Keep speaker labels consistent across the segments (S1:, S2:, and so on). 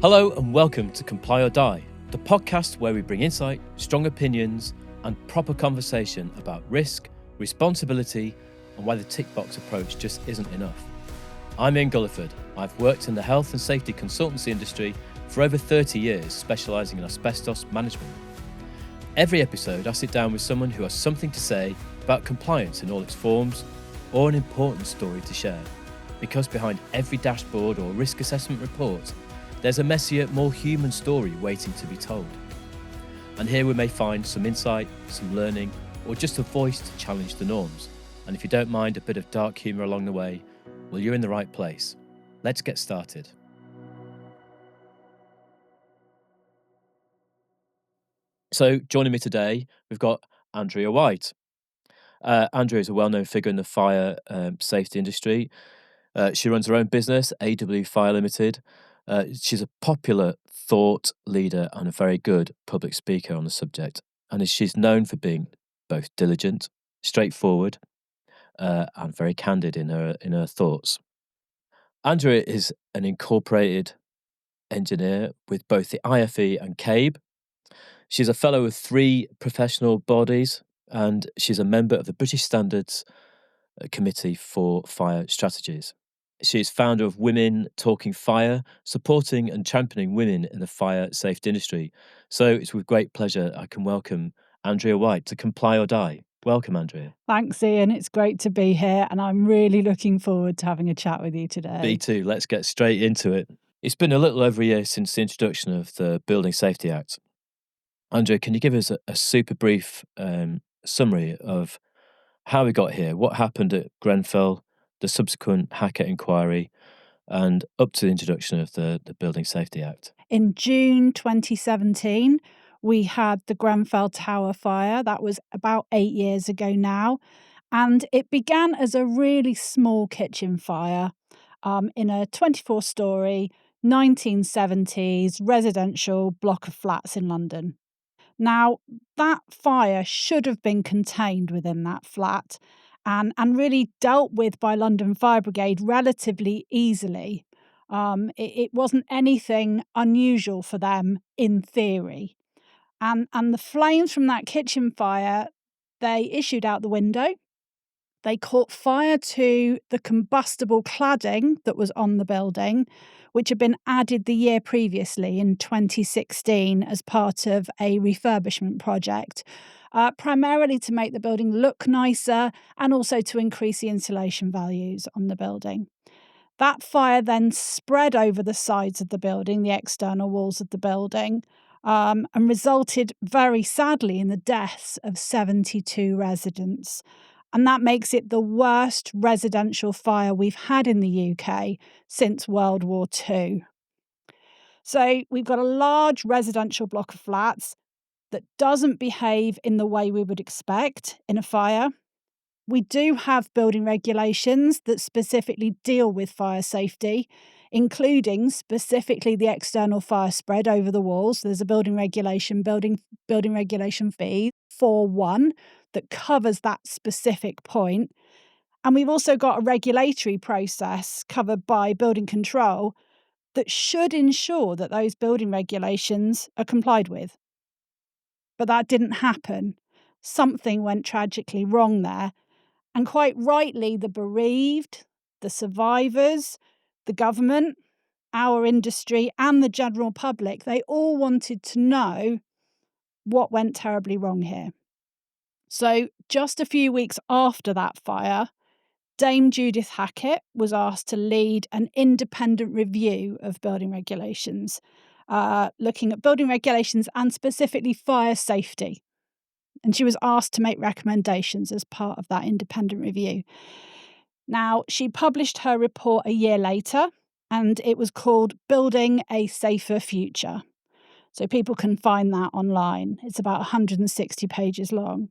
S1: Hello and welcome to Comply or Die, the podcast where we bring insight, strong opinions and proper conversation about risk, responsibility and why the tick box approach just isn't enough. I'm Ian Gulliford. I've worked in the health and safety consultancy industry for over 30 years, specialising in asbestos management. Every episode I sit down with someone who has something to say about compliance in all its forms or an important story to share. Because behind every dashboard or risk assessment report, there's a messier, more human story waiting to be told. And here we may find some insight, some learning, or just a voice to challenge the norms. And if you don't mind a bit of dark humour along the way, well, you're in the right place. Let's get started. So joining me today, we've got Andrea White. Andrea is a well-known figure in the fire safety industry. She runs her own business, AW Fire Limited. She's a popular thought leader and a very good public speaker on the subject. And she's known for being both diligent, straightforward, and very candid in her thoughts. Andrea is an incorporated engineer with both the IFE and CABE. She's a fellow of 3 professional bodies, and she's a member of the British Standards Committee for Fire Strategies. She is founder of Women Talking Fire, supporting and championing women in the fire safety industry. So it's with great pleasure I can welcome Andrea White to Comply or Die. Welcome, Andrea.
S2: Thanks, Ian. It's great to be here, and I'm really looking forward to having a chat with you today.
S1: Me too. Let's get straight into it. It's been a little over a year since the introduction of the Building Safety Act. Andrea, can you give us a super brief summary of how we got here, what happened at Grenfell, the subsequent Hackett inquiry, and up to the introduction of the Building Safety Act?
S2: In June 2017, we had the Grenfell Tower fire. That was about 8 years ago now. And it began as a really small kitchen fire in a 24-storey, 1970s residential block of flats in London. Now, that fire should have been contained within that flat and really dealt with by London Fire Brigade relatively easily. It wasn't anything unusual for them in theory. And the flames from that kitchen fire, they issued out the window. They caught fire to the combustible cladding that was on the building, which had been added the year previously in 2016 as part of a refurbishment project, primarily to make the building look nicer and also to increase the insulation values on the building. That fire then spread over the sides of the building, the external walls of the building, and resulted very sadly in the deaths of 72 residents. And that makes it the worst residential fire we've had in the UK since World War II. So we've got a large residential block of flats that doesn't behave in the way we would expect in a fire. We do have building regulations that specifically deal with fire safety, including specifically the external fire spread over the walls. There's a building regulation fee 4.1 that covers that specific point. And we've also got a regulatory process covered by building control that should ensure that those building regulations are complied with. But that didn't happen. Something went tragically wrong there. And quite rightly, the bereaved, the survivors, the government, our industry, and the general public, they all wanted to know what went terribly wrong here. So just a few weeks after that fire, Dame Judith Hackett was asked to lead an independent review of building regulations, looking at building regulations and specifically fire safety. And she was asked to make recommendations as part of that independent review. Now, she published her report a year later, and it was called Building a Safer Future. So people can find that online. It's about 160 pages long.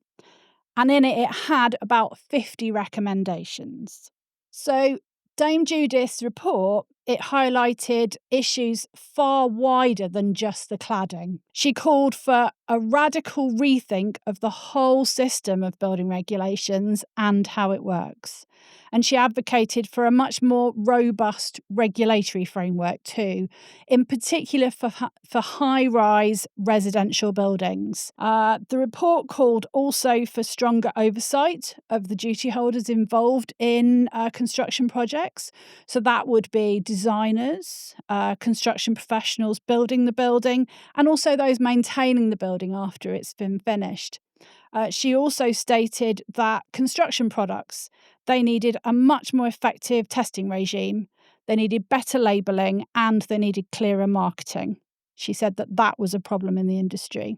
S2: And in it had about 50 recommendations. So Dame Judith's report, it highlighted issues far wider than just the cladding. She called for a radical rethink of the whole system of building regulations and how it works. And she advocated for a much more robust regulatory framework too, in particular for high-rise residential buildings. The report called also for stronger oversight of the duty holders involved in construction projects. So that would be designers, construction professionals building the building, and also those maintaining the building after it's been finished. She also stated that construction products, they needed a much more effective testing regime, they needed better labelling, and they needed clearer marketing. She said that that was a problem in the industry.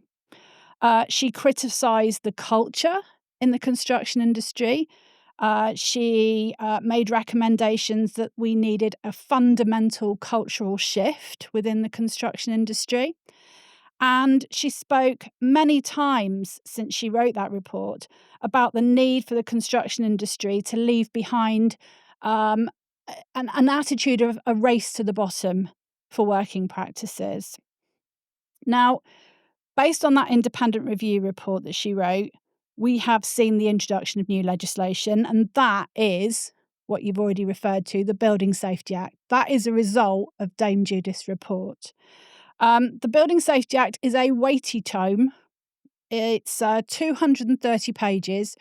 S2: She criticised the culture in the construction industry. She made recommendations that we needed a fundamental cultural shift within the construction industry. And she spoke many times since she wrote that report about the need for the construction industry to leave behind an attitude of a race to the bottom for working practices. Now, based on that independent review report that she wrote, we have seen the introduction of new legislation, and that is what you've already referred to, the Building Safety Act. That is a result of Dame Judith's report. The Building Safety Act is a weighty tome. It's 230 pages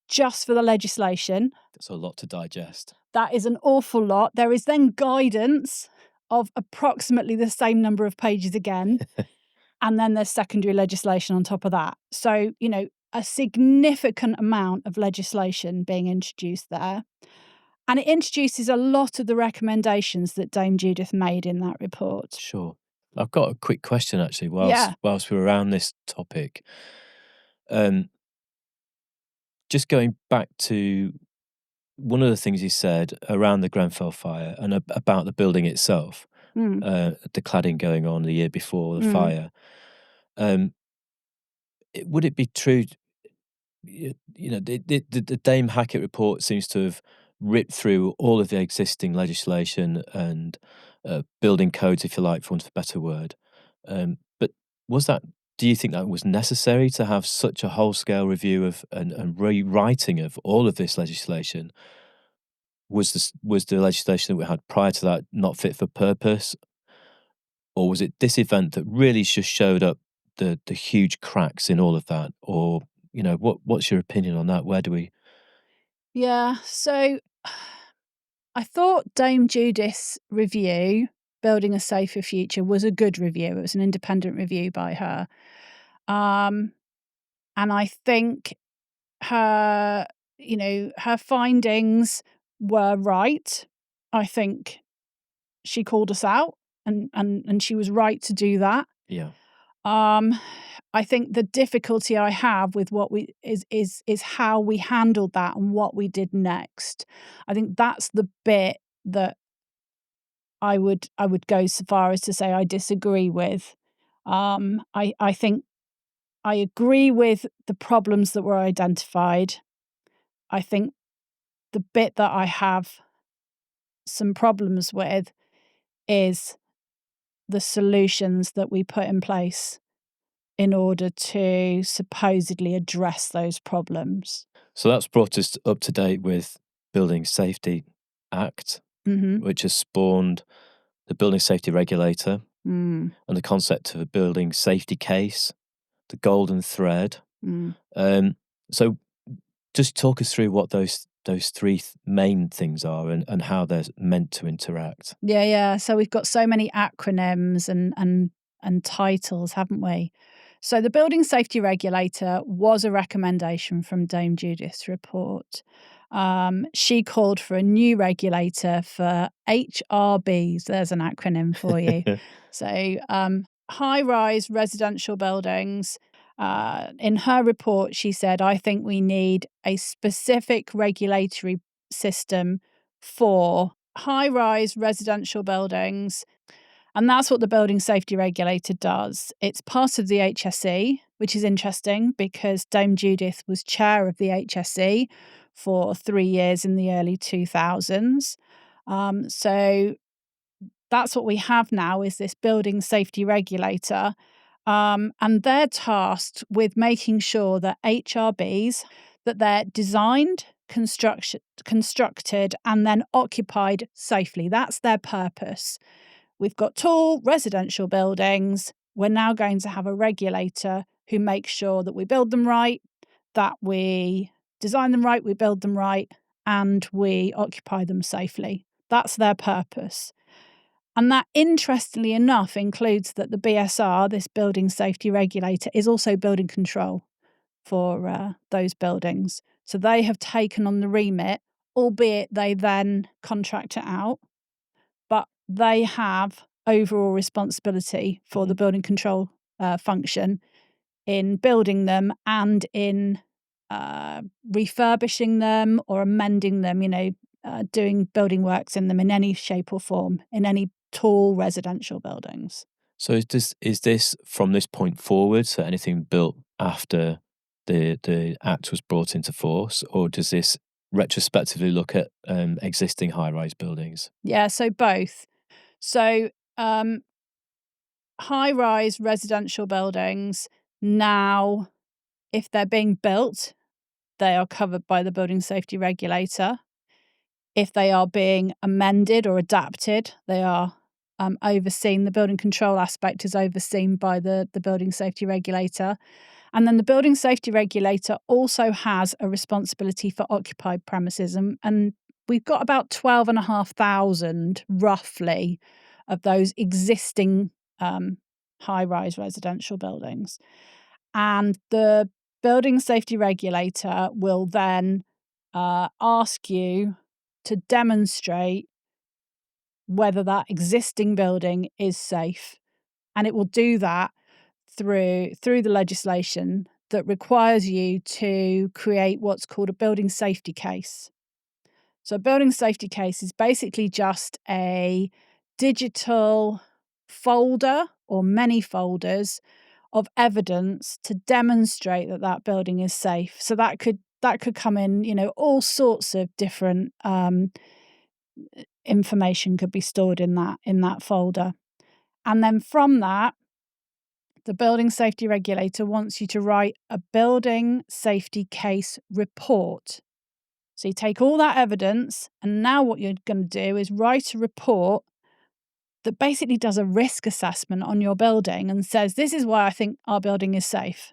S2: just for the legislation.
S1: That's a lot to digest.
S2: That is an awful lot. There is then guidance of approximately the same number of pages again. And then there's secondary legislation on top of that. So, a significant amount of legislation being introduced there. And it introduces a lot of the recommendations that Dame Judith made in that report.
S1: Sure. I've got a quick question actually whilst we're around this topic. Just going back to one of the things you said around the Grenfell fire and about the building itself, the cladding going on the year before the fire. Would it be true, the Dame Hackett report seems to have ripped through all of the existing legislation and building codes, if you like, for want of a better word. But do you think that was necessary to have such a whole-scale review of and rewriting of all of this legislation? Was the legislation that we had prior to that not fit for purpose? Or was it this event that really just showed up the huge cracks in all of that? Or, what's your opinion on that? Where do we...
S2: Yeah, so I thought Dame Judith's review, Building a Safer Future, was a good review. It was an independent review by her. And I think her findings were right. I think she called us out and she was right to do that.
S1: Yeah.
S2: I think the difficulty I have with what is how we handled that and what we did next. I think that's the bit that I would go so far as to say I disagree with. I think I agree with the problems that were identified. I think the bit that I have some problems with is the solutions that we put in place in order to supposedly address those problems.
S1: So that's brought us up to date with Building Safety Act, which has spawned the Building Safety Regulator and the concept of a building safety case, the golden thread. So just talk us through what those three main things are and how they're meant to interact.
S2: Yeah. So we've got so many acronyms and titles, haven't we? So the Building Safety Regulator was a recommendation from Dame Judith's report. She called for a new regulator for HRBs. There's an acronym for you. So high-rise residential buildings. In her report, she said, I think we need a specific regulatory system for high-rise residential buildings. And that's what the Building Safety Regulator does. It's part of the HSE, which is interesting because Dame Judith was chair of the HSE for 3 years in the early 2000s. So that's what we have now is this Building Safety Regulator. And they're tasked with making sure that HRBs, that they're designed, constructed, and then occupied safely. That's their purpose. We've got tall residential buildings. We're now going to have a regulator who makes sure that we build them right, that we design them right, we build them right, and we occupy them safely. That's their purpose. And that, interestingly enough, includes that the BSR, this building safety regulator, is also building control for those buildings. So they have taken on the remit, albeit they then contract it out, but they have overall responsibility for the building control function in building them and in refurbishing them or amending them, doing building works in them in any shape or form, in any tall residential buildings.
S1: So is this from this point forward, so anything built after the act was brought into force, or does this retrospectively look at existing high-rise buildings?
S2: Yeah, so both. So high-rise residential buildings now, if they're being built, they are covered by the building safety regulator. If they are being amended or adapted, they are overseen. The building control aspect is overseen by the building safety regulator. And then the building safety regulator also has a responsibility for occupied premises. And we've got about 12,500 roughly of those existing high-rise residential buildings. And the building safety regulator will then ask you to demonstrate whether that existing building is safe. And it will do that through the legislation that requires you to create what's called a building safety case. So a building safety case is basically just a digital folder or many folders of evidence to demonstrate that that building is safe. So that could come in, all sorts of different information could be stored in that folder. And then from that, the building safety regulator wants you to write a building safety case report. So you take all that evidence, and now what you're going to do is write a report that basically does a risk assessment on your building and says, this is why I think our building is safe.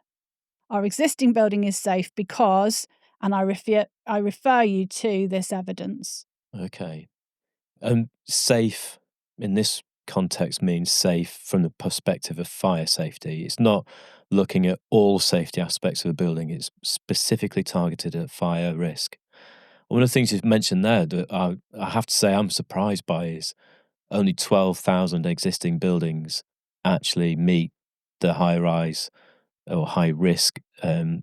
S2: Our existing building is safe because, and I refer you to this evidence.
S1: Okay. Safe in this context means safe from the perspective of fire safety. It's not looking at all safety aspects of a building. It's specifically targeted at fire risk. One of the things you've mentioned there that I have to say I'm surprised by is only 12,000 existing buildings actually meet the high rise or high risk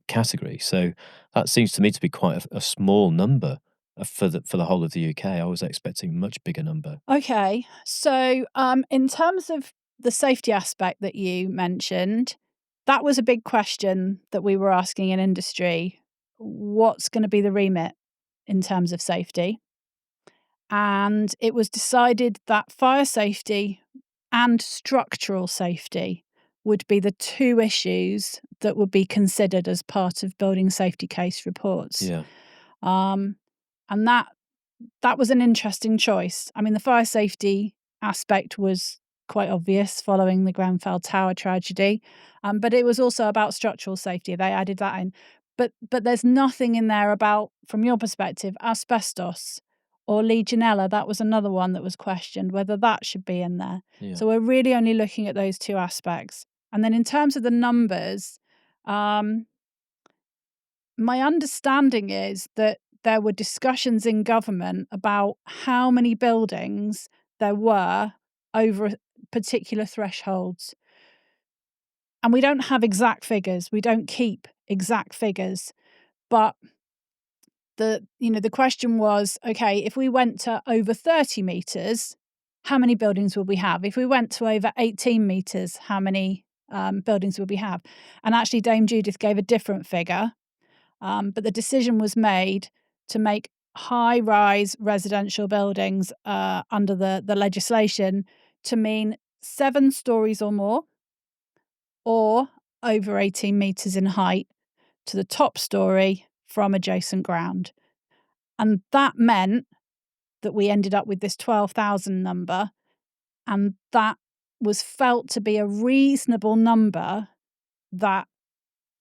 S1: category. So that seems to me to be quite a small number for the whole of the UK. I was expecting a much bigger number.
S2: Okay, so in terms of the safety aspect that you mentioned, that was a big question that we were asking in industry. What's going to be the remit in terms of safety? And it was decided that fire safety and structural safety would be the two issues that would be considered as part of building safety case reports.
S1: Yeah.
S2: And that was an interesting choice. I mean, the fire safety aspect was quite obvious following the Grenfell Tower tragedy, but it was also about structural safety. They added that in. But there's nothing in there about, from your perspective, asbestos or Legionella. That was another one that was questioned, whether that should be in there.
S1: Yeah.
S2: So we're really only looking at those two aspects. And then in terms of the numbers, my understanding is that there were discussions in government about how many buildings there were over particular thresholds. And we don't have exact figures. We don't keep exact figures. But the question was, okay, if we went to over 30 metres, how many buildings would we have? If we went to over 18 metres, how many buildings would we have? And actually, Dame Judith gave a different figure. But the decision was made to make high-rise residential buildings under the legislation to mean 7 stories or more, or over 18 metres in height to the top storey from adjacent ground. And that meant that we ended up with this 12,000 number, and that was felt to be a reasonable number that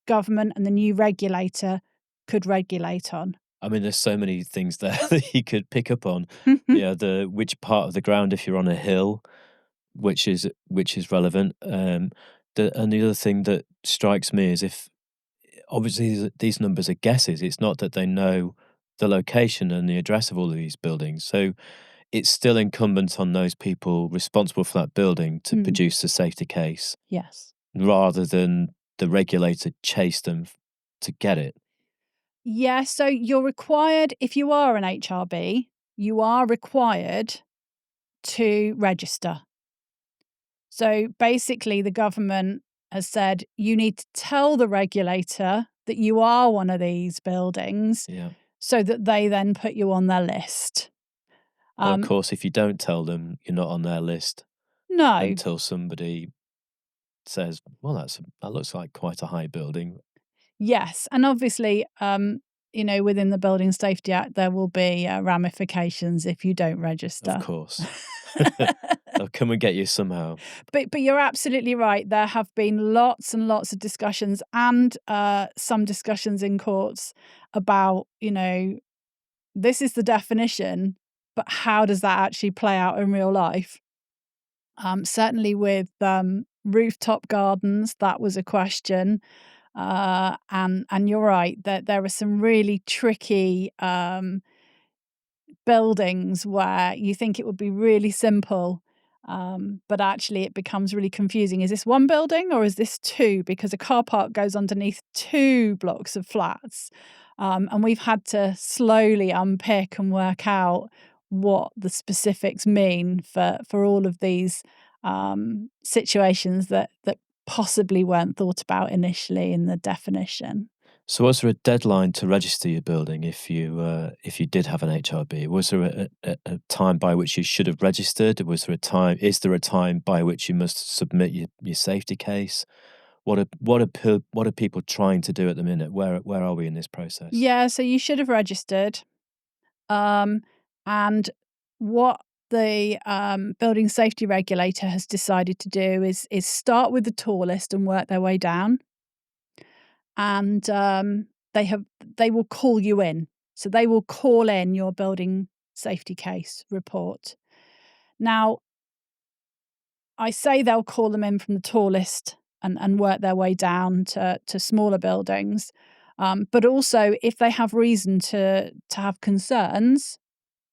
S2: government and the new regulator could regulate on.
S1: I mean, there's so many things there that you could pick up on. Yeah, the which part of the ground, if you're on a hill, which is relevant. The other thing that strikes me is, if obviously these numbers are guesses. It's not that they know the location and the address of all of these buildings. So it's still incumbent on those people responsible for that building to produce a safety case,
S2: Yes.
S1: rather than the regulator chase them to get it.
S2: Yeah, so you're required, if you are an HRB, you are required to register. So basically, the government has said you need to tell the regulator that you are one of these buildings,
S1: Yeah.
S2: so that they then put you on their list.
S1: And of course, if you don't tell them, you're not on their list
S2: No.
S1: until somebody says, "Well, that looks like quite a high building."
S2: Yes, and obviously, within the Building Safety Act, there will be ramifications if you don't
S1: Of
S2: register.
S1: course. They'll come and get you somehow.
S2: But you're absolutely right. There have been lots and lots of discussions, and some discussions in courts about, this is the definition, but how does that actually play out in real life? Certainly with rooftop gardens, that was a question. And you're right, that there are some really tricky buildings where you think it would be really simple, but actually it becomes really confusing. Is this one building or is this two? Because a car park goes underneath two blocks of flats. And we've had to slowly unpick and work out what the specifics mean for all of these situations that possibly weren't thought about initially in the definition.
S1: So was there a deadline to register your building if you did have an HRB? Was there a time by which you should have registered? Is there a time by which you must submit your safety case? What are people trying to do at the minute? Where are we in this process?
S2: Yeah, so you should have registered. And what the building safety regulator has decided to do is start with the tallest and work their way down. And they will call you in. So they will call in your building safety case report. Now, I say they'll call them in from the tallest and work their way down to smaller buildings. But also, if they have reason to have concerns,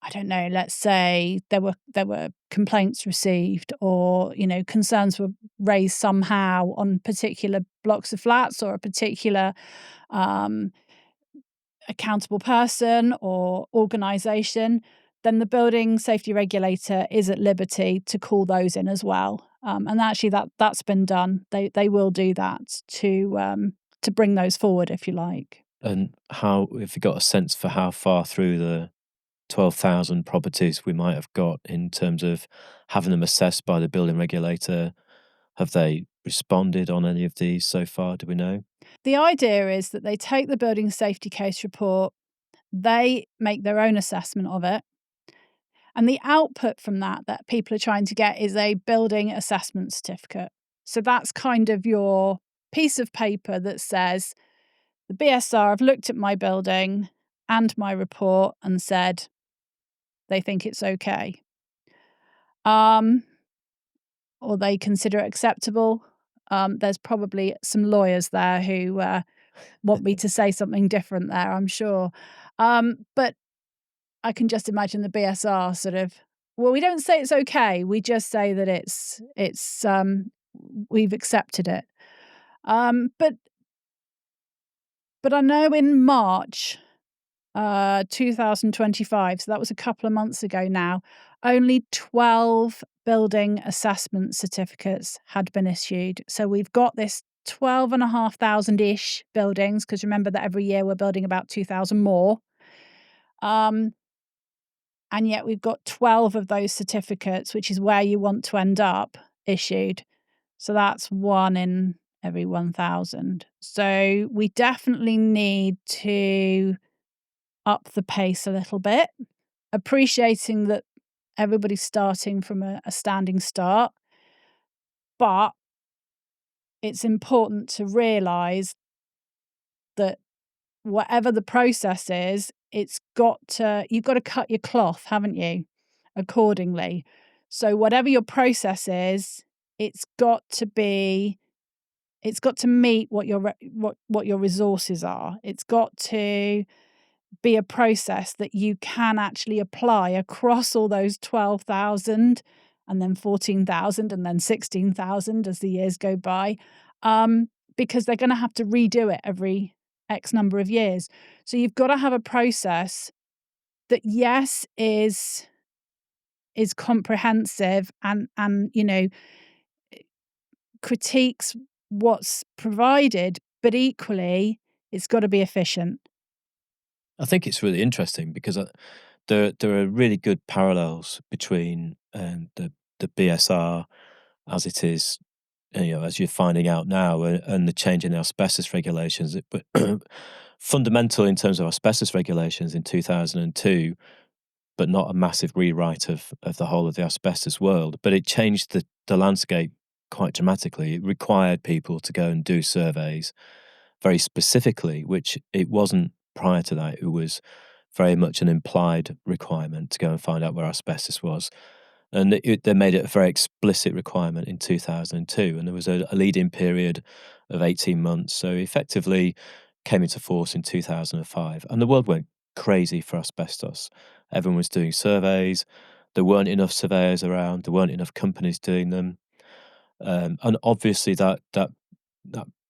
S2: I don't know, let's say there were complaints received, or, concerns were raised somehow on particular blocks of flats, or a particular accountable person or organisation, then the building safety regulator is at liberty to call those in as well. And actually that's been done. They will do that to bring those forward, if you like.
S1: And have you got a sense for how far through the 12,000 properties we might have got in terms of having them assessed by the building regulator? Have they responded on any of these so far? Do we know?
S2: The idea is that they take the building safety case report, they make their own assessment of it, and the output from that people are trying to get is a building assessment certificate. So that's kind of your piece of paper that says, the BSR have looked at my building and my report and said they think it's okay. Or they consider it acceptable. There's probably some lawyers there who want me to say something different there, I'm sure. But I can just imagine the BSR sort of, well, we don't say it's okay. We just say that it's we've accepted it. But I know in March 2025, so that was a couple of months ago now, only 12 building assessment certificates had been issued. So we've got this 12,500-ish buildings, because remember that every year we're building about 2,000 more. And yet we've got 12 of those certificates, which is where you want to end up, issued. So that's one in every 1,000. So we definitely need to up the pace a little bit, appreciating that everybody's starting from a standing start. But it's important to realise that whatever the process is, you've got to cut your cloth, haven't you, accordingly. So whatever your process is, it's got to meet what your resources are. It's got to be a process that you can actually apply across all those 12,000 and then 14,000 and then 16,000 as the years go by, because they're going to have to redo it every X number of years. So you've got to have a process that, yes, is comprehensive and critiques what's provided, but equally it's got to be efficient.
S1: I think it's really interesting because there are really good parallels between the BSR as it is, as you're finding out now, and the change in the asbestos regulations. But fundamental in terms of asbestos regulations in 2002, but not a massive rewrite of the whole of the asbestos world. But it changed the landscape quite dramatically. It required people to go and do surveys very specifically, which it wasn't prior to that. It was very much an implied requirement to go and find out where asbestos was. And they made it a very explicit requirement in 2002. And there was a lead-in period of 18 months. So effectively came into force in 2005. And the world went crazy for asbestos. Everyone was doing surveys. There weren't enough surveyors around. There weren't enough companies doing them. And obviously that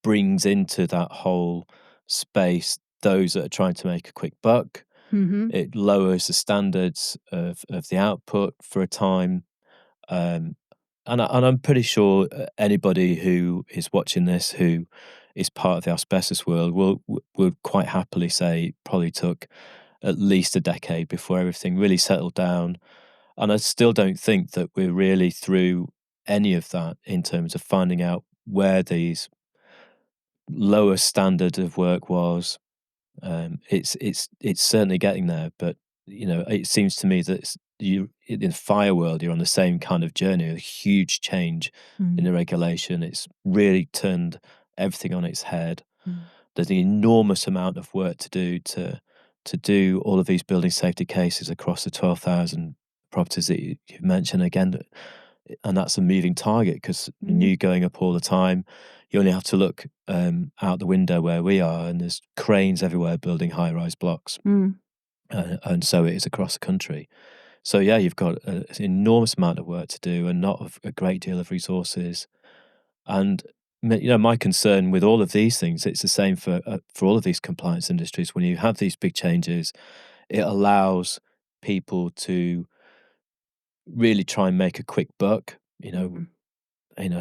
S1: brings into that whole space those that are trying to make a quick buck.
S2: Mm-hmm.
S1: It lowers the standards of the output for a time. And I'm pretty sure anybody who is watching this who is part of the asbestos world will quite happily say it probably took at least a decade before everything really settled down. And I still don't think that we're really through any of that in terms of finding out where these lower standard of work was. It's certainly getting there, but it seems to me that you in the fire world, you're on the same kind of journey. A huge change in the regulation. It's really turned everything on its head. There's an enormous amount of work to do to do all of these building safety cases across the 12,000 properties that you mentioned again. And that's a moving target because new going up all the time. You only have to look out the window where we are, and there's cranes everywhere building high-rise blocks, and so it is across the country. So yeah, you've got an enormous amount of work to do, and not a great deal of resources. And my concern with all of these things, it's the same for all of these compliance industries. When you have these big changes, it allows people to really try and make a quick buck. I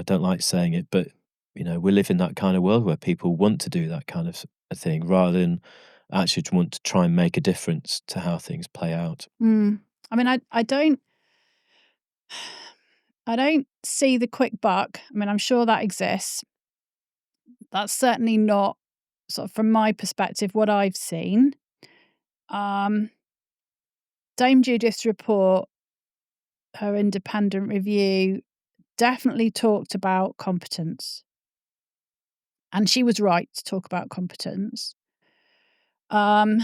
S1: don't like saying it, but we live in that kind of world where people want to do that kind of a thing rather than actually want to try and make a difference to how things play out.
S2: I mean, I don't see the quick buck. I mean, I'm sure that exists. That's certainly not, sort of from my perspective, what I've seen. Dame Judith's report, her independent review, definitely talked about competence. And she was right to talk about competence. You're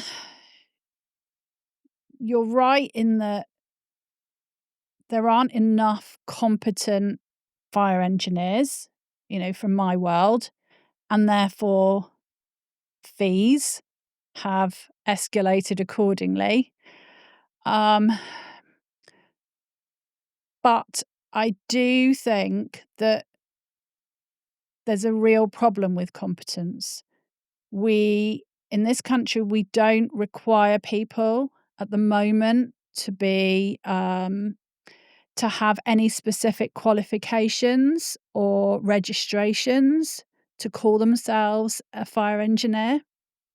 S2: right in that there aren't enough competent fire engineers, from my world, and therefore fees have escalated accordingly. But I do think that there's a real problem with competence. In this country, we don't require people at the moment to be to have any specific qualifications or registrations to call themselves a fire engineer.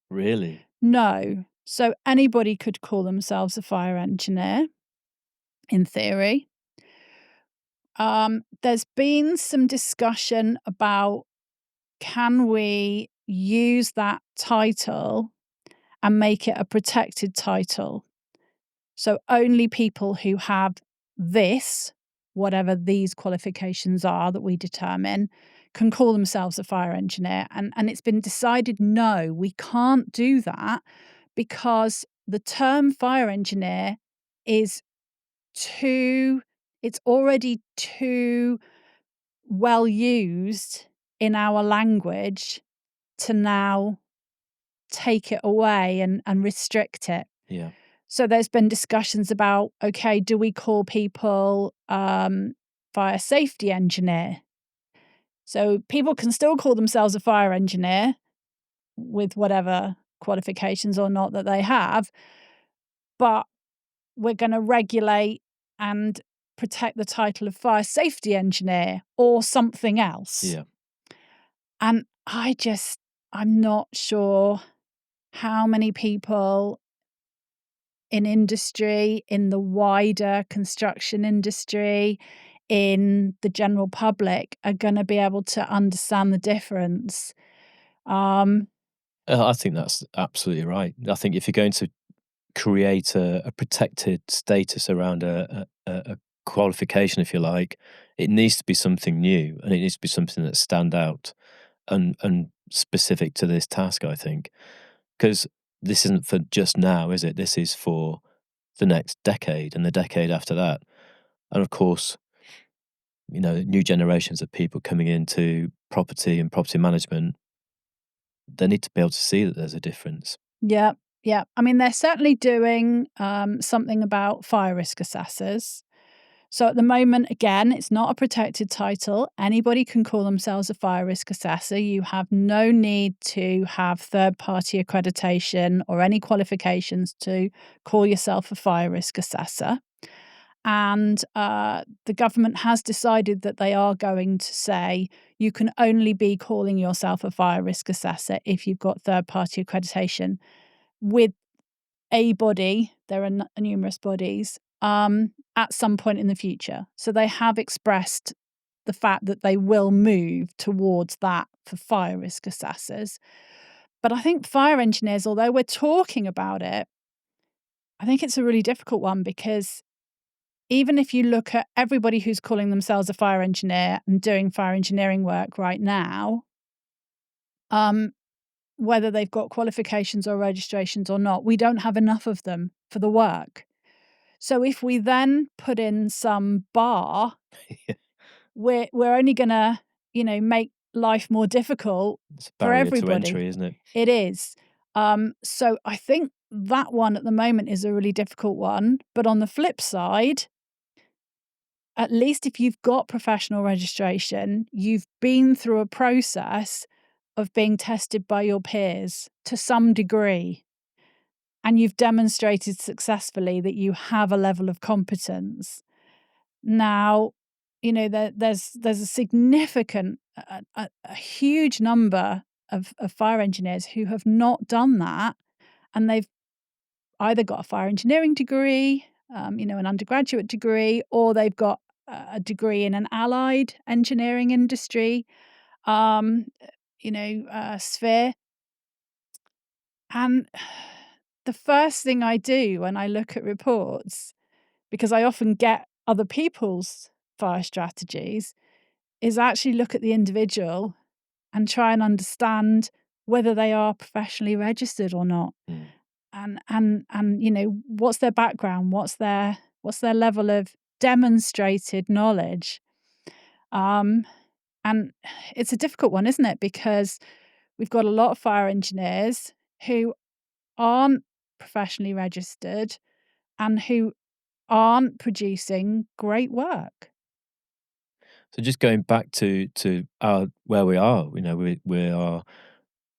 S1: Really?
S2: No. So anybody could call themselves a fire engineer, in theory. There's been some discussion about can we use that title and make it a protected title? So only people who have this, whatever these qualifications are that we determine, can call themselves a fire engineer. And it's been decided, no, we can't do that because the term fire engineer is it's already too well used in our language to now take it away and restrict it.
S1: Yeah.
S2: So there's been discussions about, okay, do we call people fire safety engineer? So people can still call themselves a fire engineer with whatever qualifications or not that they have, but we're going to regulate and protect the title of fire safety engineer or something else.
S1: Yeah.
S2: And I'm not sure how many people in industry, in the wider construction industry, in the general public are going to be able to understand the difference.
S1: I think that's absolutely right. I think if you're going to create a protected status around a qualification, if you like, it needs to be something new, and it needs to be something that stand out and specific to this task, I think. Because this isn't for just now, is it? This is for the next decade and the decade after that. And of course, new generations of people coming into property and property management, they need to be able to see that there's a difference.
S2: Yeah, yeah. I mean, they're certainly doing something about fire risk assessors. So at the moment, again, it's not a protected title. Anybody can call themselves a fire risk assessor. You have no need to have third-party accreditation or any qualifications to call yourself a fire risk assessor. And the government has decided that they are going to say you can only be calling yourself a fire risk assessor if you've got third-party accreditation with a body. There are numerous bodies at some point in the future. So they have expressed the fact that they will move towards that for fire risk assessors. But I think fire engineers, although we're talking about it, I think it's a really difficult one because even if you look at everybody who's calling themselves a fire engineer and doing fire engineering work right now, whether they've got qualifications or registrations or not, we don't have enough of them for the work. So if we then put in some bar, we're only going to, make life more difficult
S1: It's a
S2: for
S1: barrier to
S2: everybody.
S1: entry, isn't it?
S2: It is. So I think that one at the moment is a really difficult one. But on the flip side, at least if you've got professional registration, you've been through a process of being tested by your peers to some degree. And you've demonstrated successfully that you have a level of competence. Now, there's a significant, a huge number of fire engineers who have not done that, and they've either got a fire engineering degree, an undergraduate degree, or they've got a degree in an allied engineering industry, sphere. And the first thing I do when I look at reports, because I often get other people's fire strategies, is actually look at the individual and try and understand whether they are professionally registered or not.
S1: Mm.
S2: And what's their background, what's their level of demonstrated knowledge. And it's a difficult one, isn't it? Because we've got a lot of fire engineers who aren't professionally registered and who aren't producing great work.
S1: So just going back to our where we are, we are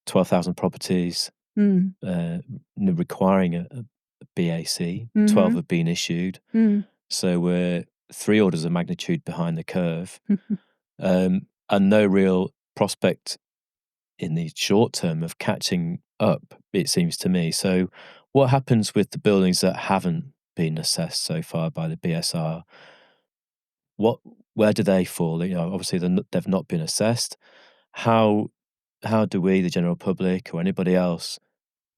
S1: 12,000 properties requiring a BAC. 12 have been issued, so we're 3 orders of magnitude behind the curve, and no real prospect in the short term of catching up, it seems to me. So what happens with the buildings that haven't been assessed so far by the BSR? Where do they fall? Obviously they've not been assessed. How how do we, the general public or anybody else,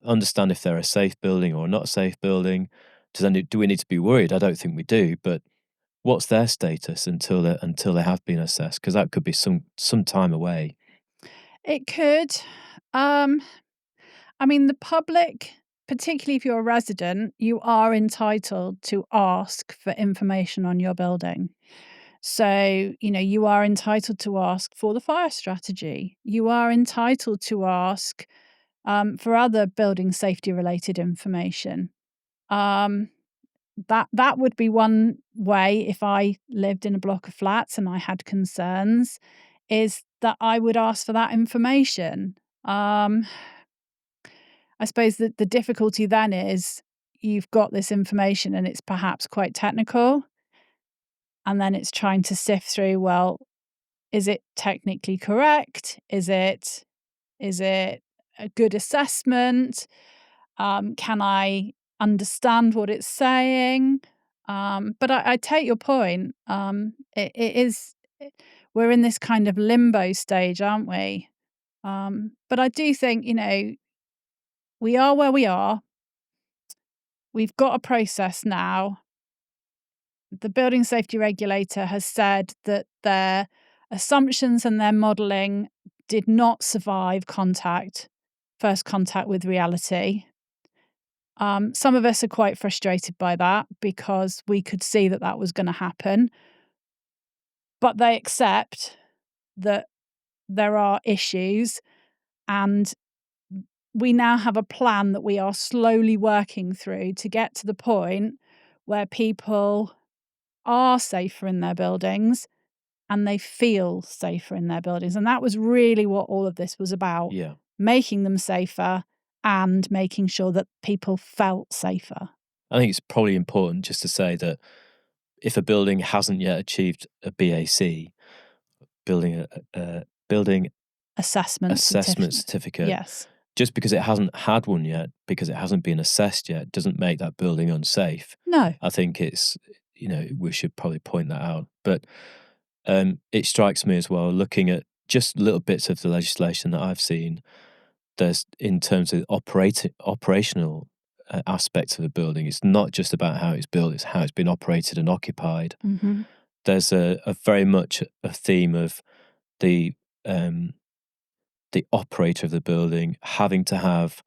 S1: understand if they're a safe building or not a safe building? Do we need to be worried? I don't think we do, but what's their status until they have been assessed? Because that could be some time away.
S2: It could. Um, I mean, the public, particularly if you're a resident, you are entitled to ask for information on your building. So, you are entitled to ask for the fire strategy. You are entitled to ask for other building safety related information. Um, that would be one way if I lived in a block of flats and I had concerns, is that I would ask for that information. I suppose that the difficulty then is you've got this information and it's perhaps quite technical, and then it's trying to sift through, well, is it technically correct? Is it a good assessment? Can I understand what it's saying? But I take your point. It is we're in this kind of limbo stage, aren't we? But I do think, we are where we are. We've got a process now. The building safety regulator has said that their assumptions and their modelling did not survive first contact with reality. Some of us are quite frustrated by that because we could see that that was going to happen. But they accept that there are issues, and we now have a plan that we are slowly working through to get to the point where people are safer in their buildings and they feel safer in their buildings. And that was really what all of this was about.
S1: Yeah.
S2: Making them safer and making sure that people felt safer.
S1: I think it's probably important just to say that if a building hasn't yet achieved a BAC, building
S2: Assessment
S1: certificate,
S2: Yes.
S1: just because it hasn't had one yet, because it hasn't been assessed yet, doesn't make that building unsafe.
S2: No.
S1: I think it's, we should probably point that out. But it strikes me as well, looking at just little bits of the legislation that I've seen, there's, in terms of operational aspects of the building, it's not just about how it's built, it's how it's been operated and occupied.
S2: Mm-hmm.
S1: There's a very much a theme of the operator of the building having to have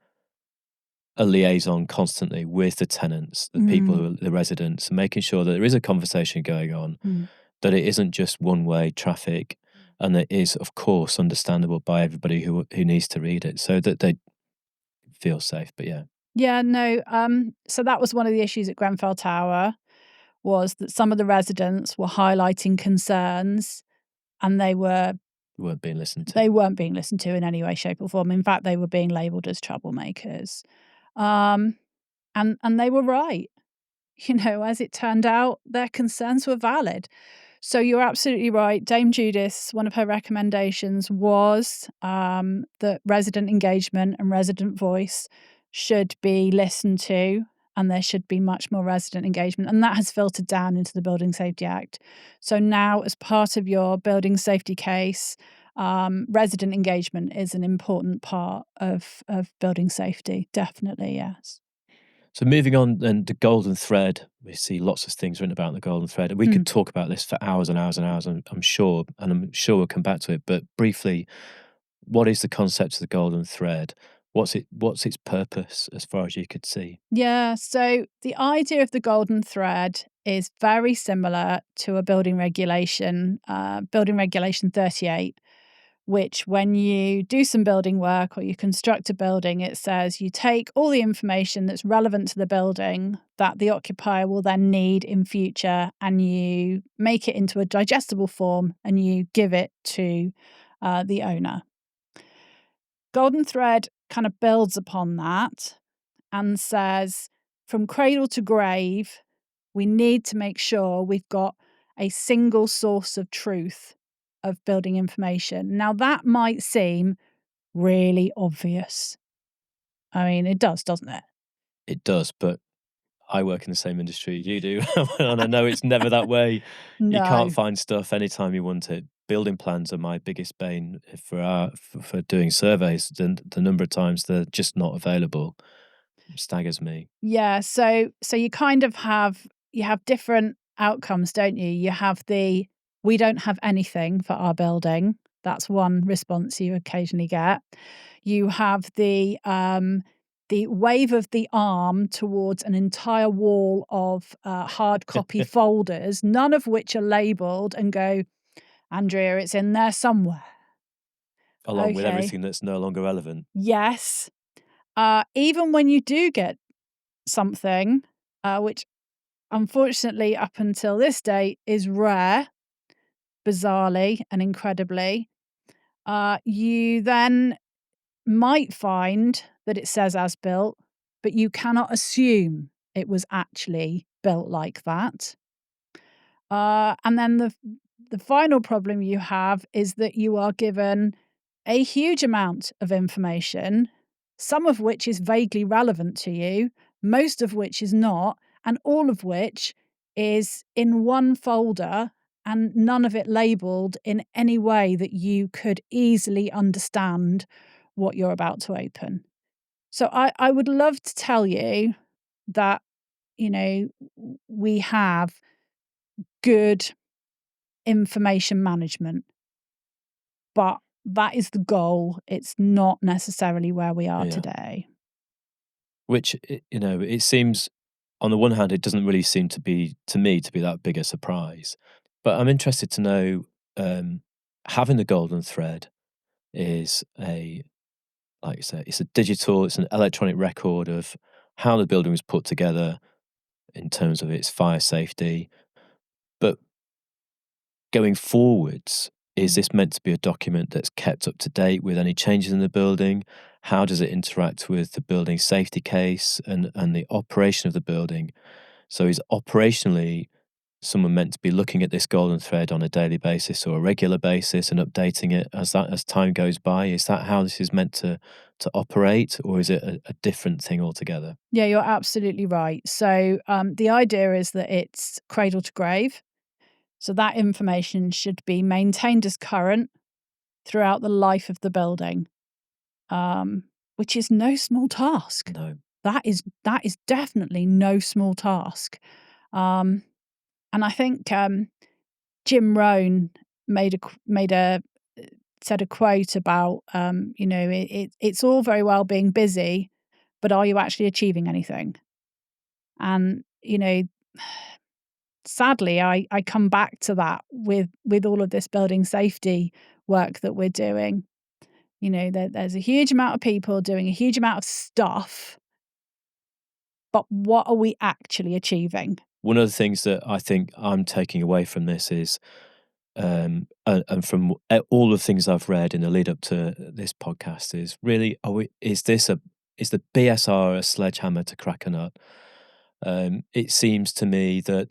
S1: a liaison constantly with the tenants, the people, the residents, making sure that there is a conversation going on, that it isn't just one-way traffic, and it is, of course, understandable by everybody who needs to read it, so that they feel safe. But yeah.
S2: Yeah, no. So that was one of the issues at Grenfell Tower, was that some of the residents were highlighting concerns and they weren't being listened to in any way, shape or form. In fact, they were being labelled as troublemakers. And they were right. As it turned out, their concerns were valid. So you're absolutely right. Dame Judith, one of her recommendations was that resident engagement and resident voice should be listened to, and there should be much more resident engagement. And that has filtered down into the Building Safety Act. So now, as part of your building safety case, resident engagement is an important part of building safety. Definitely, yes.
S1: So moving on, then, the golden thread. We see lots of things written about the golden thread. We could talk about this for hours and hours and hours, I'm sure, and I'm sure we'll come back to it. But briefly, what is the concept of the golden thread? What's its purpose, as far as you could see?
S2: Yeah, so the idea of the golden thread is very similar to a building regulation 38, which, when you do some building work or you construct a building, it says you take all the information that's relevant to the building that the occupier will then need in future, and you make it into a digestible form and you give it to the owner. Golden thread kind of builds upon that and says, from cradle to grave, we need to make sure we've got a single source of truth of building information. Now, that might seem really obvious. I mean, it does, doesn't it?
S1: It does, but I work in the same industry you do, and I know it's never that way.
S2: No.
S1: You can't find stuff anytime you want it. building plans are my biggest bane for doing surveys. The number of times they're just not available staggers me.
S2: Yeah, so you kind of have different outcomes, don't you? You have the, "We don't have anything for our building." That's one response you occasionally get. You have the wave of the arm towards an entire wall of, hard copy folders, none of which are labeled, and go, "Andrea, it's in there somewhere."
S1: Along with
S2: Okay.
S1: everything that's no longer relevant.
S2: Yes. Even when you do get something, which unfortunately, up until this day, is rare, bizarrely and incredibly. You then might find that it says as built, but you cannot assume it was actually built like that. And then the final problem you have is that you are given a huge amount of information, some of which is vaguely relevant to you, most of which is not, and all of which is in one folder and none of it labeled in any way that you could easily understand what you're about to open. So I would love to tell you that, you know, we have good information management, but that is the goal. It's not necessarily where we are
S1: Yeah.
S2: today.
S1: Which, it seems on the one hand, it doesn't really seem to me, to be that big a surprise. But I'm interested to know, having the golden thread is like you say, it's an electronic record of how the building was put together in terms of its fire safety. But going forwards, is
S2: Mm.
S1: this meant to be a document that's kept up to date with any changes in the building? How does it interact with the building safety case and the operation of the building? So is operationally someone meant to be looking at this golden thread on a daily basis or a regular basis and updating it as time goes by? Is that how this is meant to operate, or is it a different thing altogether?
S2: Yeah, you're absolutely right. So the idea is that it's cradle to grave. So that information should be maintained as current throughout the life of the building, um, which is no small task.
S1: No.
S2: That is definitely no small task. Um, and I think Jim Rohn made a said a quote about it's all very well being busy, but are you actually achieving anything? And sadly, I come back to that with all of this building safety work that we're doing. There's a huge amount of people doing a huge amount of stuff, but what are we actually achieving?
S1: One of the things that I think I'm taking away from this is, and from all the things I've read in the lead up to this podcast, is really, is the BSR a sledgehammer to crack a nut? It seems to me that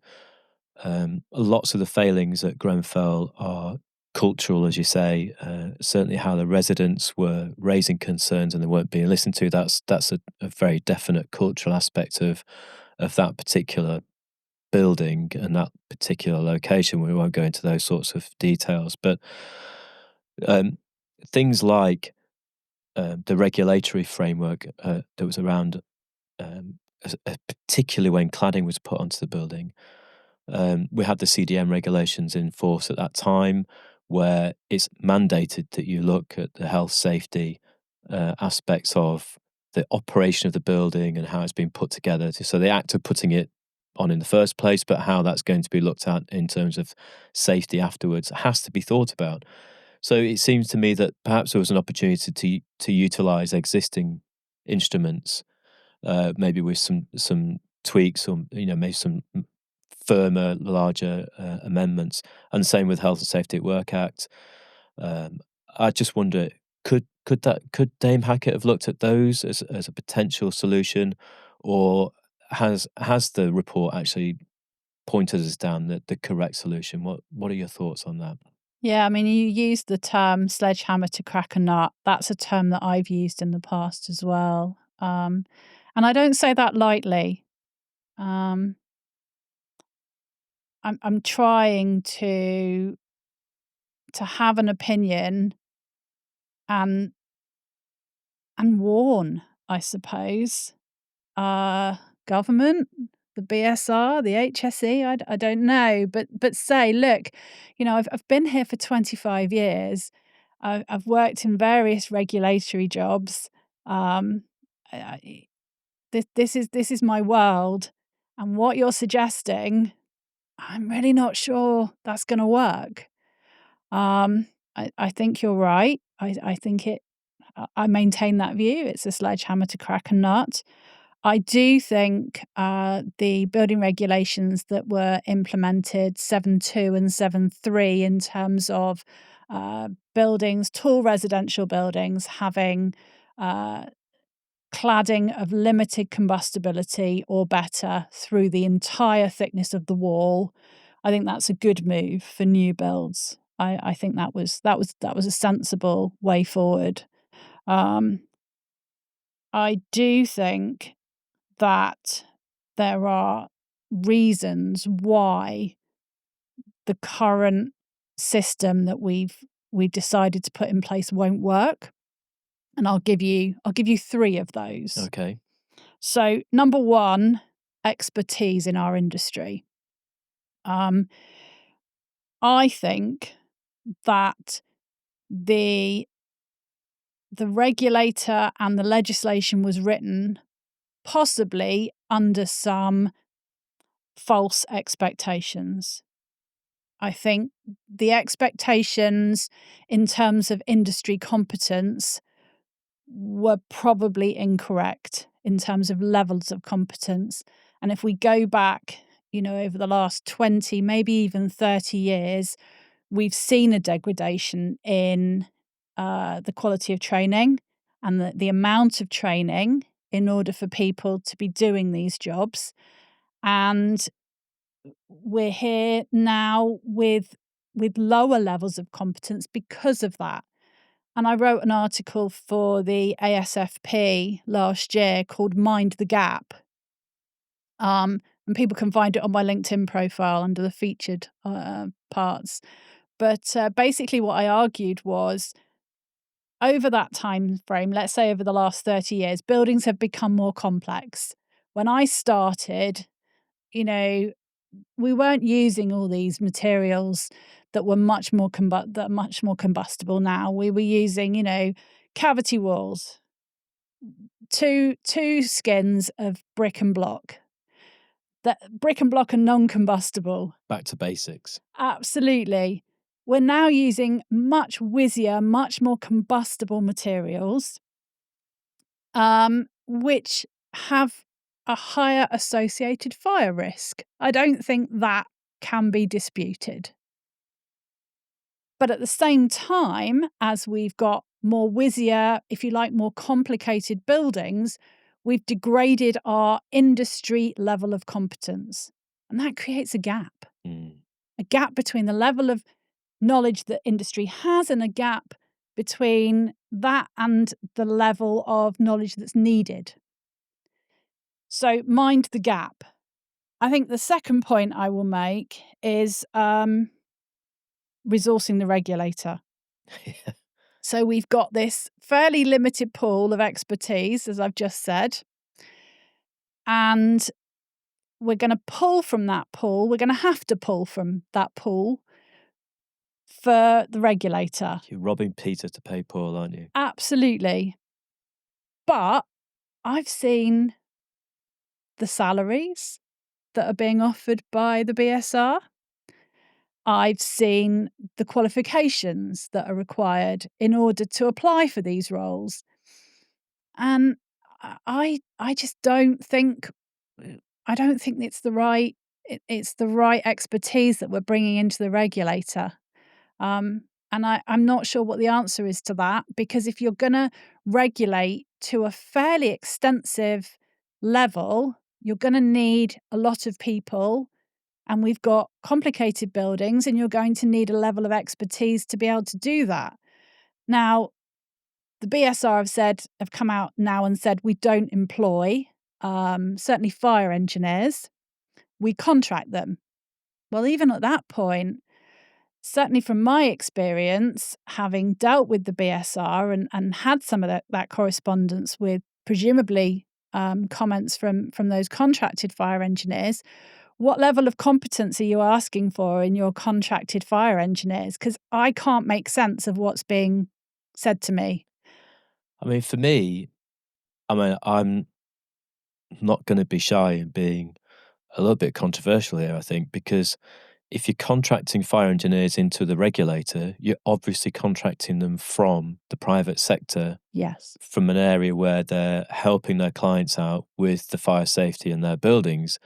S1: lots of the failings at Grenfell are cultural, as you say. Certainly, how the residents were raising concerns and they weren't being listened to. That's a very definite cultural aspect of that particular building and that particular location. We won't go into those sorts of details, but um, things like the regulatory framework that was around, particularly when cladding was put onto the building. We had the CDM regulations in force at that time, where it's mandated that you look at the health safety aspects of the operation of the building and how it's been put together. So the act of putting it on in the first place, but how that's going to be looked at in terms of safety afterwards has to be thought about. So it seems to me that perhaps there was an opportunity to utilize existing instruments, maybe with some tweaks, or maybe some firmer, larger amendments, and the same with Health and Safety at Work Act. Um, I just wonder, could Dame Hackett have looked at those as a potential solution, or has the report actually pointed us down the correct solution? What are your thoughts on that?
S2: Yeah, I mean, you used the term sledgehammer to crack a nut. That's a term that I've used in the past as well. And I don't say that lightly. Um, I'm trying to to have an opinion and warn, I suppose, government, the BSR, the HSE, I don't know, but say, look, I've been here for 25 years. I've worked in various regulatory jobs. This is my world, and what you're suggesting, I'm really not sure that's going to work. I think you're right. I think I maintain that view. It's a sledgehammer to crack a nut. I do think the building regulations that were implemented 7.2 and 7.3 in terms of buildings, tall residential buildings, having cladding of limited combustibility or better through the entire thickness of the wall. I think that's a good move for new builds. I think that was a sensible way forward. I do think that there are reasons why the current system that we've decided to put in place won't work, and I'll give you 3 of those.
S1: Okay.
S2: So, number 1, expertise in our industry. I think that the regulator and the legislation was written possibly under some false expectations. I think the expectations in terms of industry competence were probably incorrect in terms of levels of competence. And if we go back, over the last 20, maybe even 30 years, we've seen a degradation in the quality of training and the amount of training in order for people to be doing these jobs. And we're here now with lower levels of competence because of that. And I wrote an article for the ASFP last year called Mind the Gap. And people can find it on my LinkedIn profile under the featured parts. But basically what I argued was, over that time frame, let's say over the last 30 years, buildings have become more complex. When I started, we weren't using all these materials that were much more combustible now. We were using, cavity walls, two skins of brick and block. That brick and block are non-combustible.
S1: Back to basics.
S2: Absolutely. We're now using much whizzier, much more combustible materials, which have a higher associated fire risk. I don't think that can be disputed. But at the same time, as we've got more whizzier, if you like, more complicated buildings, we've degraded our industry level of competence. And that creates a gap. A gap between the level of knowledge that industry has and a gap between that and the level of knowledge that's needed. So mind the gap. I think the second point I will make is resourcing the regulator. So we've got this fairly limited pool of expertise, as I've just said, and we're going to pull from that pool. We're going to have to pull from that pool for the regulator.
S1: You're robbing Peter to pay Paul, aren't you?
S2: Absolutely. But I've seen the salaries that are being offered by the BSR. I've seen the qualifications that are required in order to apply for these roles. And I just don't think it's the right expertise that we're bringing into the regulator. And I'm not sure what the answer is to that, because if you're going to regulate to a fairly extensive level, you're going to need a lot of people, and we've got complicated buildings, and you're going to need a level of expertise to be able to do that. Now, the BSR have come out now and said we don't employ, certainly fire engineers, we contract them. Well, even at that point, certainly from my experience, having dealt with the BSR and had some of that correspondence with presumably comments from those contracted fire engineers, what level of competence are you asking for in your contracted fire engineers? Because I can't make sense of what's being said to me.
S1: I mean, for me, I mean, I'm not going to be shy in being a little bit controversial here, I think, because if you're contracting fire engineers into the regulator, you're obviously contracting them from the private sector,
S2: Yes.
S1: from an area where they're helping their clients out with the fire safety in their buildings.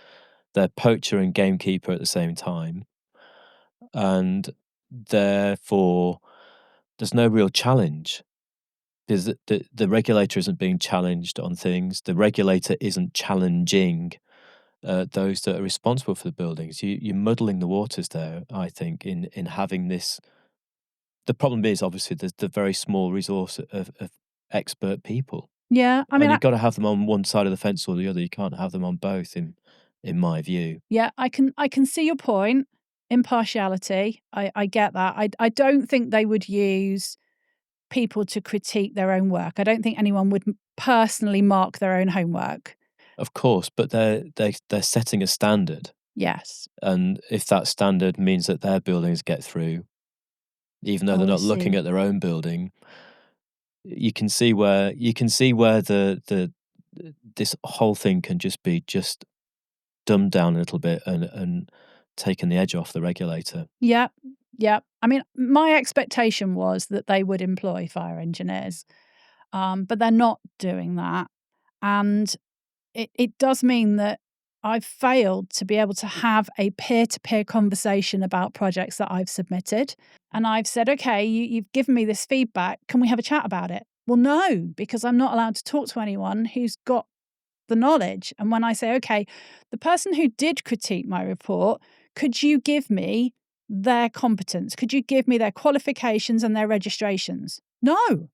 S1: They're poacher and gamekeeper at the same time. And therefore, there's no real challenge. Because the regulator isn't being challenged on things. The regulator isn't challenging those that are responsible for the buildings. You're muddling the waters there, I think, in having this. The problem is obviously there's the very small resource of expert people,
S2: Yeah. I
S1: and
S2: mean,
S1: you've got to have them on one side of the fence or the other. You can't have them on both, in my view.
S2: yeah, I can see your point. Impartiality. I get that. I don't think they would use people to critique their own work. I don't think anyone would personally mark their own homework.
S1: Of course, but they're setting a standard,
S2: Yes.
S1: and if that standard means that their buildings get through, even though they're
S2: Oh, I
S1: not looking
S2: see.
S1: at their own building, you can see where the this whole thing can just be just dumbed down a little bit and taken the edge off the regulator.
S2: Yeah. Yeah. I mean, my expectation was that they would employ fire engineers, but they're not doing that. And it does mean that I've failed to be able to have a peer-to-peer conversation about projects that I've submitted. And I've said, okay, you've given me this feedback. Can we have a chat about it? Well, no, because I'm not allowed to talk to anyone who's got the knowledge. And when I say, okay, the person who did critique my report, could you give me their competence? Could you give me their qualifications and their registrations? No.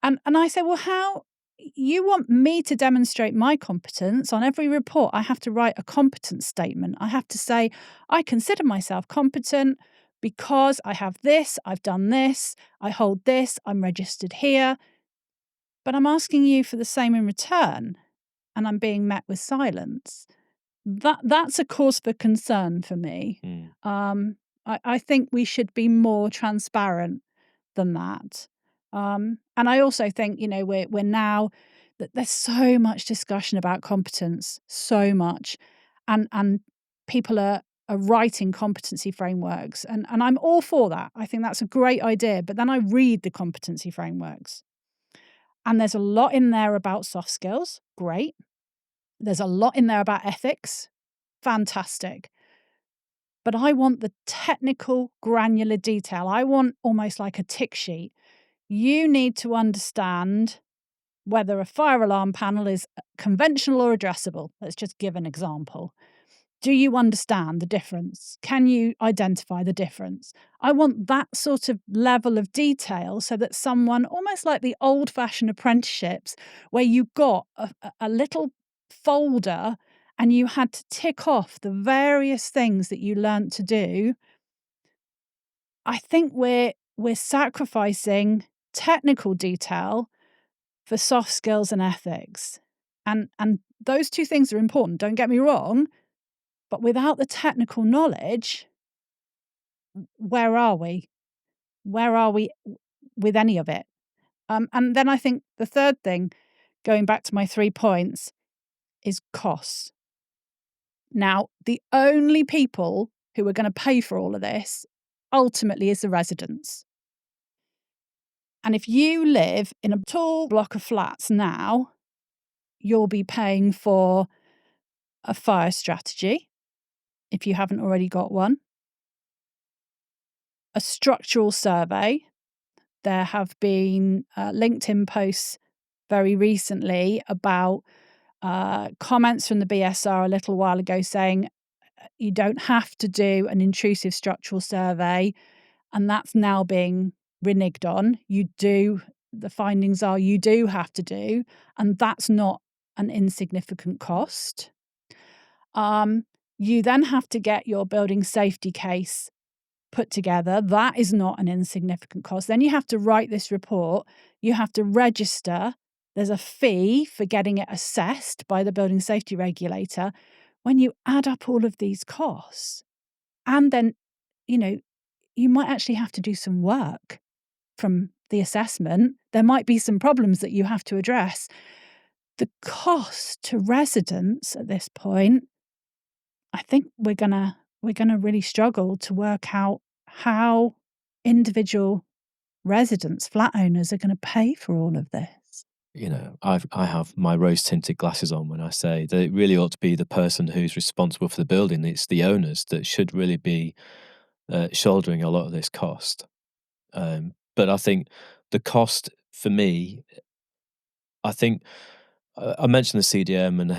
S2: And I say, well, how you want me to demonstrate my competence on every report? I have to write a competence statement. I have to say, I consider myself competent because I have this, I've done this, I hold this, I'm registered here. But I'm asking you for the same in return, and I'm being met with silence. That's a cause for concern for me.
S1: Mm.
S2: I think we should be more transparent than that. And I also think, we're now that there's so much discussion about competence, so much, and people are writing competency frameworks, and I'm all for that. I think that's a great idea. But then I read the competency frameworks, and there's a lot in there about soft skills. Great. There's a lot in there about ethics. Fantastic. But I want the technical, granular detail. I want almost like a tick sheet. You need to understand whether a fire alarm panel is conventional or addressable. Let's just give an example. Do you understand the difference? Can you identify the difference? I want that sort of level of detail so that someone, almost like the old fashioned apprenticeships, where you got a little folder and you had to tick off the various things that you learnt to do. I think we're sacrificing technical detail for soft skills and ethics. And those two things are important, don't get me wrong, but without the technical knowledge, where are we? Where are we with any of it? And then I think the third thing, going back to my 3 points, is costs. Now, the only people who are going to pay for all of this ultimately is the residents. And if you live in a tall block of flats now, you'll be paying for a fire strategy if you haven't already got one, a structural survey. There have been LinkedIn posts very recently about comments from the BSR a little while ago saying you don't have to do an intrusive structural survey, and that's now being reneged on. You do, the findings are you do have to do, and that's not an insignificant cost. You then have to get your building safety case put together. That is not an insignificant cost. Then you have to write this report. You have to register. There's a fee for getting it assessed by the building safety regulator. When you add up all of these costs, and then, you might actually have to do some work from the assessment. There might be some problems that you have to address. The cost to residents at this point, I think we're gonna really struggle to work out how individual residents, flat owners, are gonna pay for all of this.
S1: I have my rose-tinted glasses on when I say that it really ought to be the person who's responsible for the building. It's the owners that should really be shouldering a lot of this cost. But I think the cost for me, I think I mentioned the CDM and the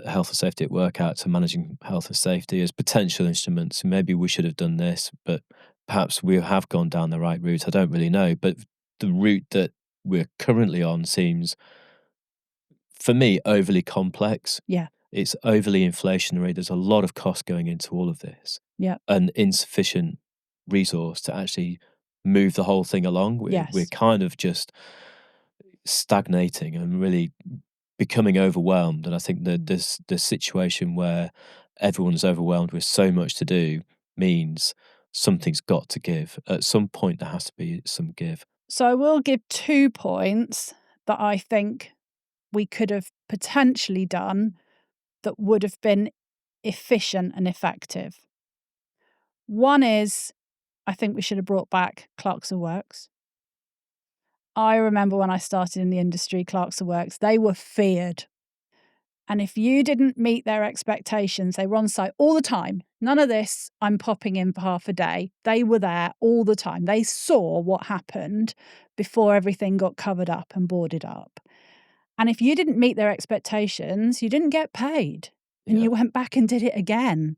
S1: health and safety at work Act and managing health and safety as potential instruments. Maybe we should have done this, but perhaps we have gone down the right route. I don't really know, but the route that we're currently on seems, for me, overly complex.
S2: Yeah.
S1: It's overly inflationary. There's a lot of cost going into all of this.
S2: Yeah.
S1: And insufficient resource to actually move the whole thing along. We're
S2: Yes.
S1: kind of just stagnating and really becoming overwhelmed. And I think that the situation where everyone's overwhelmed with so much to do means something's got to give. At some point, there has to be some give.
S2: So I will give 2 points that I think we could have potentially done that would have been efficient and effective. One is, I think we should have brought back clerks of works. I remember when I started in the industry, clerks of works, they were feared. And if you didn't meet their expectations, they were on site all the time. None of this, I'm popping in for half a day. They were there all the time. They saw what happened before everything got covered up and boarded up. And if you didn't meet their expectations, you didn't get paid. And
S1: Yeah.
S2: you went back and did it again.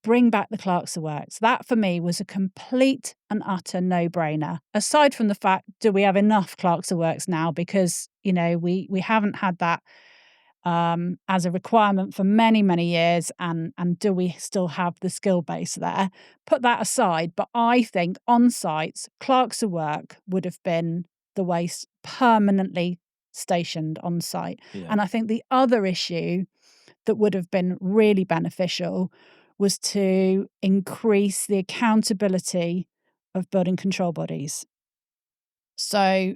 S2: Bring back the clerks of works. That for me was a complete and utter no-brainer. Aside from the fact, do we have enough clerks of works now? Because, we haven't had that as a requirement for many, many years. And do we still have the skill base there? Put that aside. But I think on sites, clerks of work would have been the way permanently stationed on site.
S1: Yeah.
S2: And I think the other issue that would have been really beneficial was to increase the accountability of building control bodies. So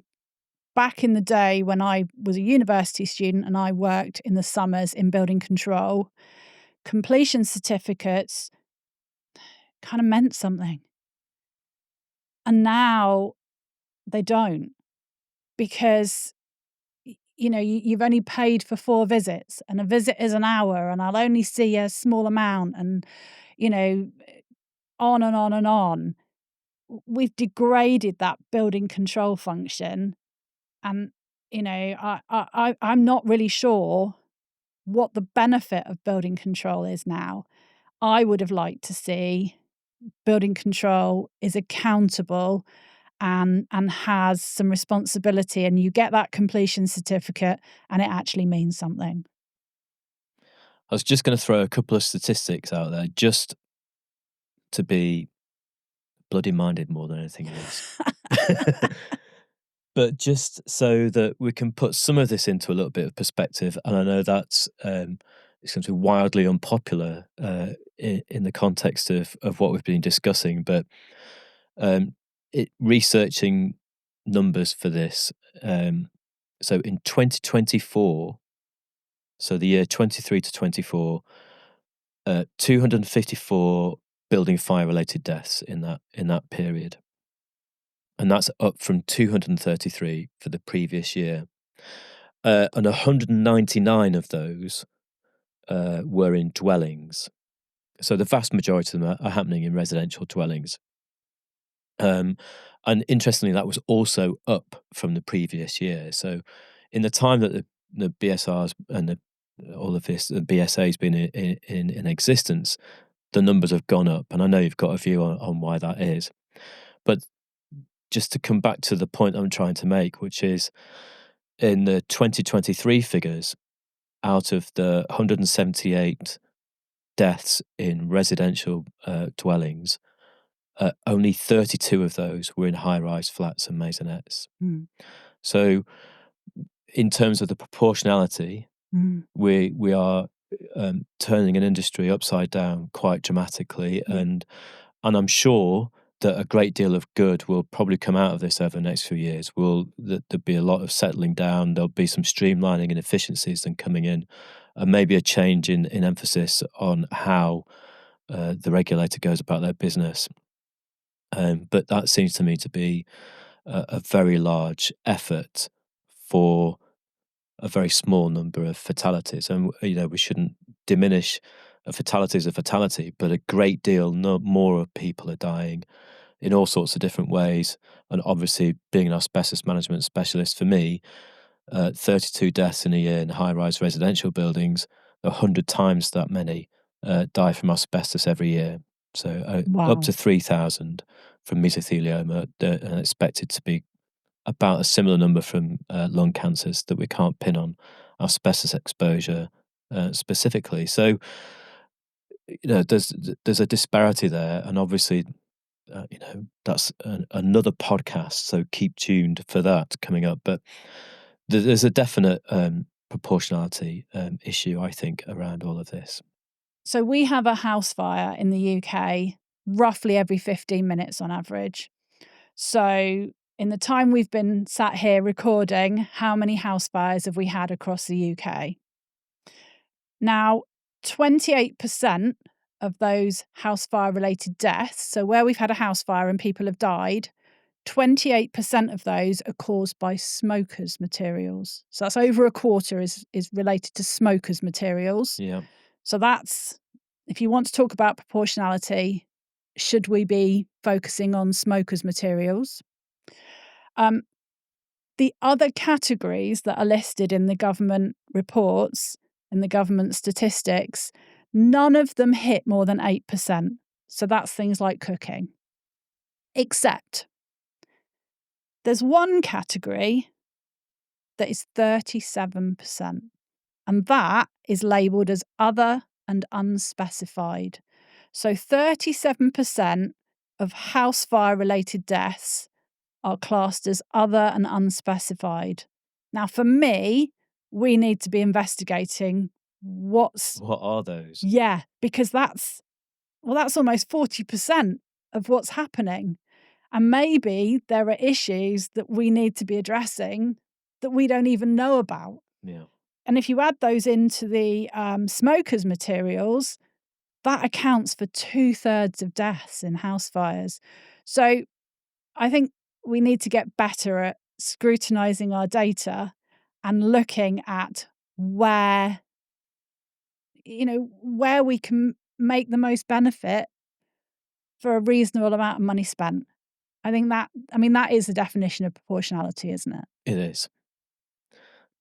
S2: back in the day when I was a university student and I worked in the summers in building control, completion certificates kind of meant something. And now they don't, because you've only paid for 4 visits, and a visit is an hour, and I'll only see a small amount, and on and on and on. We've degraded that building control function, and I'm not really sure what the benefit of building control is now. I would have liked to see building control is accountable and has some responsibility, and you get that completion certificate and it actually means something.
S1: I was just going to throw a couple of statistics out there just to be bloody minded more than anything else. But just so that we can put some of this into a little bit of perspective, and I know that's it's going to be wildly unpopular in the context of what we've been discussing, but researching numbers for this. So in 2024, so the year 23 to 24, 254 building fire-related deaths in that period. And that's up from 233 for the previous year. And 199 of those were in dwellings. So the vast majority of them are happening in residential dwellings. And interestingly, that was also up from the previous year. So in the time that the BSRs and all of this, the BSA has been in existence, the numbers have gone up. And I know you've got a view on why that is. But just to come back to the point I'm trying to make, which is in the 2023 figures, out of the 178 deaths in residential dwellings, only 32 of those were in high-rise flats and maisonettes.
S2: Mm.
S1: So in terms of the proportionality, we are turning an industry upside down quite dramatically,
S2: Yeah.
S1: and I'm sure that a great deal of good will probably come out of this over the next few years. There'll be a lot of settling down. There'll be some streamlining and efficiencies then coming in, and maybe a change in emphasis on how the regulator goes about their business. But that seems to me to be a very large effort for a very small number of fatalities. And, we shouldn't diminish a fatality as a fatality, but a great deal more of people are dying in all sorts of different ways. And obviously, being an asbestos management specialist for me, 32 deaths in a year in high-rise residential buildings, 100 times that many die from asbestos every year. So up
S2: Wow.
S1: to 3,000 from mesothelioma, and expected to be about a similar number from lung cancers that we can't pin on asbestos exposure specifically. So, there's a disparity there, and obviously, that's another podcast. So keep tuned for that coming up. But there's a definite proportionality issue, I think, around all of this.
S2: So we have a house fire in the UK roughly every 15 minutes on average. So in the time we've been sat here recording, how many house fires have we had across the UK? Now, 28% of those house fire related deaths, so where we've had a house fire and people have died, 28% of those are caused by smokers' materials. So that's over a quarter is related to smokers' materials.
S1: Yeah.
S2: So that's, if you want to talk about proportionality, should we be focusing on smokers' materials? The other categories that are listed in the government reports and the government statistics, none of them hit more than 8%. So that's things like cooking. Except there's one category that is 37%, and that is labelled as other and unspecified. So 37% of house fire related deaths are classed as other and unspecified. Now, for me, we need to be investigating
S1: What are those?
S2: Yeah, because that's almost 40% of what's happening. And maybe there are issues that we need to be addressing that we don't even know about.
S1: Yeah.
S2: And if you add those into the smokers' materials, that accounts for 2/3 of deaths in house fires. So I think we need to get better at scrutinising our data and looking at where we can make the most benefit for a reasonable amount of money spent. That is the definition of proportionality, isn't it?
S1: It is.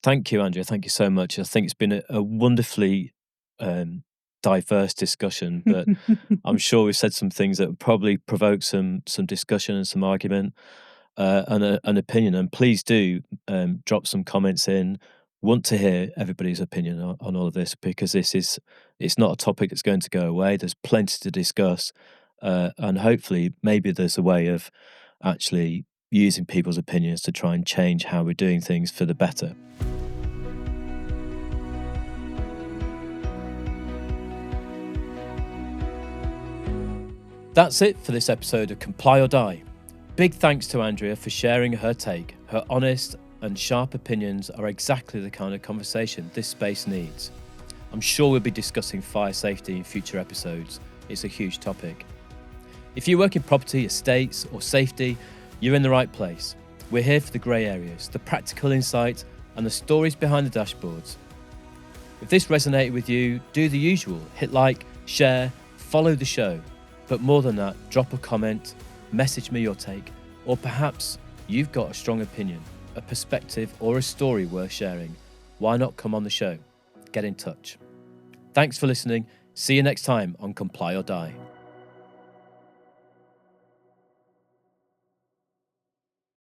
S1: Thank you, Andrea. Thank you so much. I think it's been a wonderfully diverse discussion, but I'm sure we've said some things that would probably provoke some discussion and some argument and an opinion. And please do drop some comments in. Want to hear everybody's opinion on all of this, because it's not a topic that's going to go away. There's plenty to discuss, and hopefully maybe there's a way of actually using people's opinions to try and change how we're doing things for the better. That's it for this episode of Comply or Die. Big thanks to Andrea for sharing her take. Her honest and sharp opinions are exactly the kind of conversation this space needs. I'm sure we'll be discussing fire safety in future episodes. It's a huge topic. If you work in property, estates or safety, you're in the right place. We're here for the grey areas, the practical insight and the stories behind the dashboards. If this resonated with you, do the usual. Hit like, share, follow the show. But more than that, drop a comment, message me your take, or perhaps you've got a strong opinion, a perspective or a story worth sharing. Why not come on the show? Get in touch. Thanks for listening. See you next time on Comply or Die.